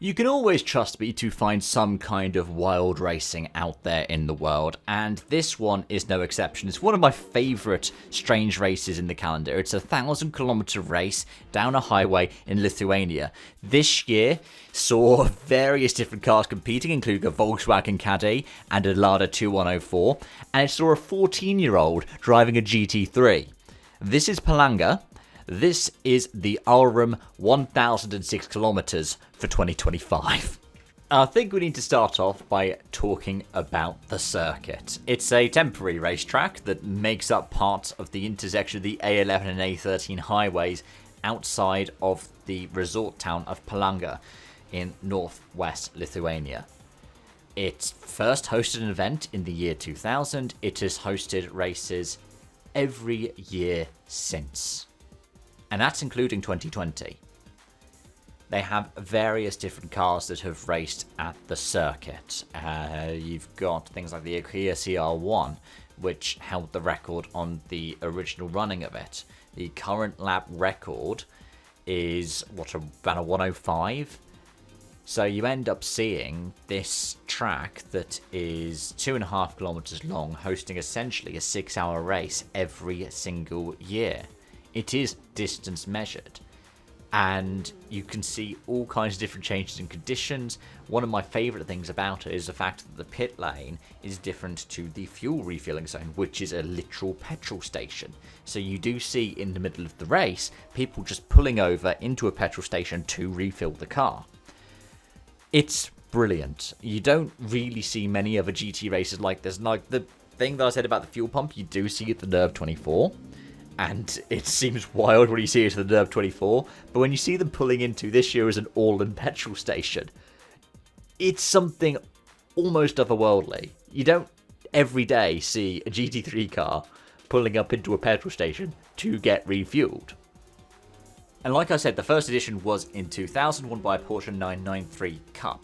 You can always trust me to find some kind of wild racing out there in the world, and this one is no exception. It's one of my favourite strange races in the calendar. It's a 1,000-kilometre race down a highway in Lithuania. This year saw various different cars competing, including a Volkswagen Caddy and a Lada 2104, and it saw a 14-year-old driving a GT3. This is Palanga. This is the Aurum 1006 kilometers for 2025. I think we need to start off by talking about the circuit. It's a temporary racetrack that makes up part of the intersection of the A11 and A13 highways outside of the resort town of Palanga in northwest Lithuania. It first hosted an event in the year 2000. It has hosted races every year since. And that's including 2020. They have various different cars that have raced at the circuit. You've got things like the Kia CR1, which held the record on the original running of it. The current lap record is, about a 105? So you end up seeing this track that is 2.5 kilometers long, hosting essentially a 6-hour race every single year. It is distance measured, and you can see all kinds of different changes in conditions. One of my favourite things about it is the fact that the pit lane is different to the fuel refilling zone, which is a literal petrol station. So you do see in the middle of the race people just pulling over into a petrol station to refill the car. It's brilliant. You don't really see many other GT races like this. Like the thing that I said about the fuel pump, you do see at the Nerve 24. And it seems wild when you see it at the Nerve 24, but when you see them pulling into this year as an all-in petrol station, it's something almost otherworldly. You don't every day see a GT3 car pulling up into a petrol station to get refueled. And like I said, the first edition was in 2000, won by a Porsche 993 Cup.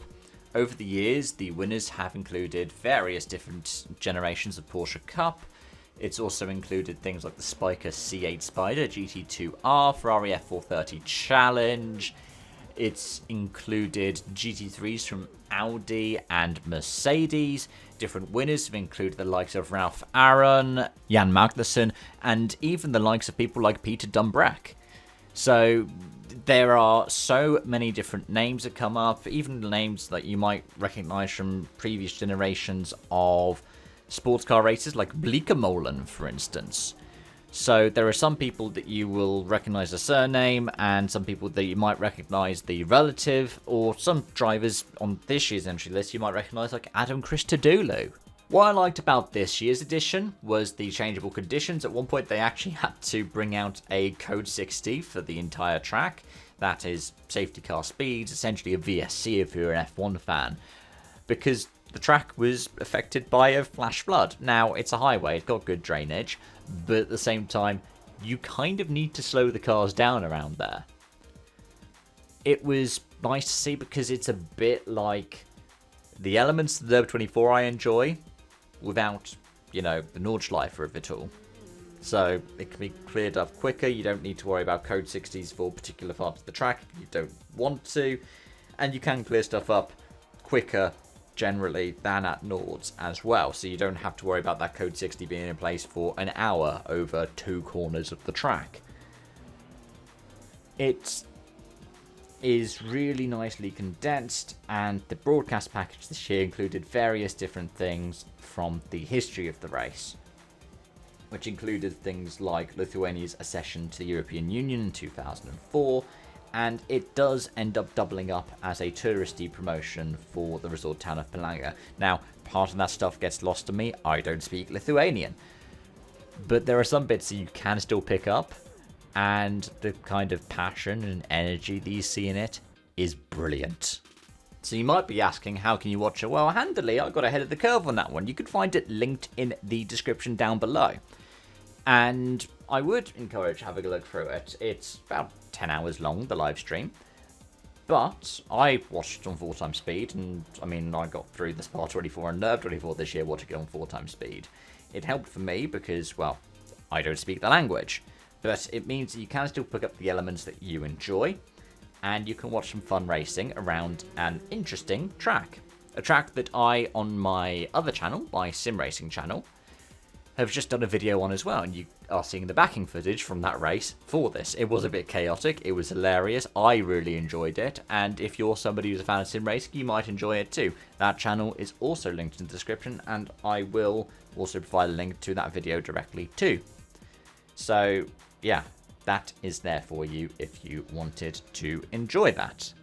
Over the years, the winners have included various different generations of Porsche Cup. It's also included things like the Spiker C8 Spider, GT2R, Ferrari F430 Challenge. It's included GT3s from Audi and Mercedes. Different winners have included the likes of Ralph Aron, Jan Magnussen, and even the likes of people like Peter Dumbreck. So there are so many different names that come up, even names that you might recognize from previous generations of sports car races like Bleekemolen, for instance. So there are some people that you will recognize the surname, and some people that you might recognize the relative, or some drivers on this year's entry list you might recognize like Adam Christodoulou. What I liked about this year's edition was the changeable conditions. At one point they actually had to bring out a code 60 for the entire track. That is safety car speeds, essentially a VSC if you're an F1 fan, because the track was affected by a flash flood. Now, it's a highway, it's got good drainage, but at the same time, you kind of need to slow the cars down around there. It was nice to see because it's a bit like the elements of the Nerve 24 I enjoy, without, the Nordschleifer of it all. So, it can be cleared up quicker, you don't need to worry about code 60s for particular parts of the track if you don't want to, and you can clear stuff up quicker generally than at Nords as well, so you don't have to worry about that code 60 being in place for an hour over 2 corners of the track. It is really nicely condensed, and the broadcast package this year included various different things from the history of the race, which included things like Lithuania's accession to the European Union in 2004, and it does end up doubling up as a touristy promotion for the resort town of Palanga. Now, part of that stuff gets lost to me. I don't speak Lithuanian. But there are some bits that you can still pick up, and the kind of passion and energy that you see in it is brilliant. So you might be asking, how can you watch it? Well, handily, I got ahead of the curve on that one. You can find it linked in the description down below. And I would encourage having a look through it. It's about 10 hours long, the live stream. But I watched it on 4x speed, and I got through the Spa 24 and Nerve 24 this year watching it on 4x speed. It helped for me because, well, I don't speak the language. But it means that you can still pick up the elements that you enjoy, and you can watch some fun racing around an interesting track. A track that I, on my other channel, my sim racing channel, have just done a video on as well, and you are seeing the backing footage from that race for this. It was a bit chaotic, it was hilarious, I really enjoyed it, and if you're somebody who's a fan of sim racing, you might enjoy it too. That channel is also linked in the description, and I will also provide a link to that video directly too. So, yeah, that is there for you if you wanted to enjoy that.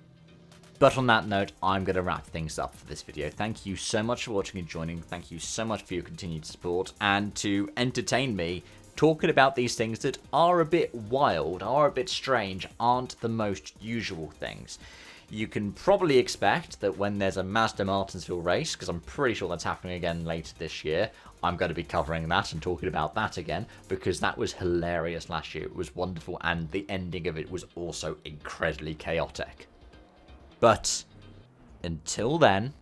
But on that note, I'm going to wrap things up for this video. Thank you so much for watching and joining. Thank you so much for your continued support and to entertain me talking about these things that are a bit wild, are a bit strange, aren't the most usual things. You can probably expect that when there's a Mazda Martinsville race, because I'm pretty sure that's happening again later this year, I'm going to be covering that and talking about that again, because that was hilarious last year. It was wonderful, and the ending of it was also incredibly chaotic. But until then,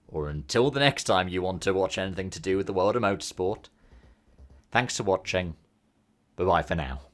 or until the next time you want to watch anything to do with the world of motorsport, thanks for watching. Bye-bye for now.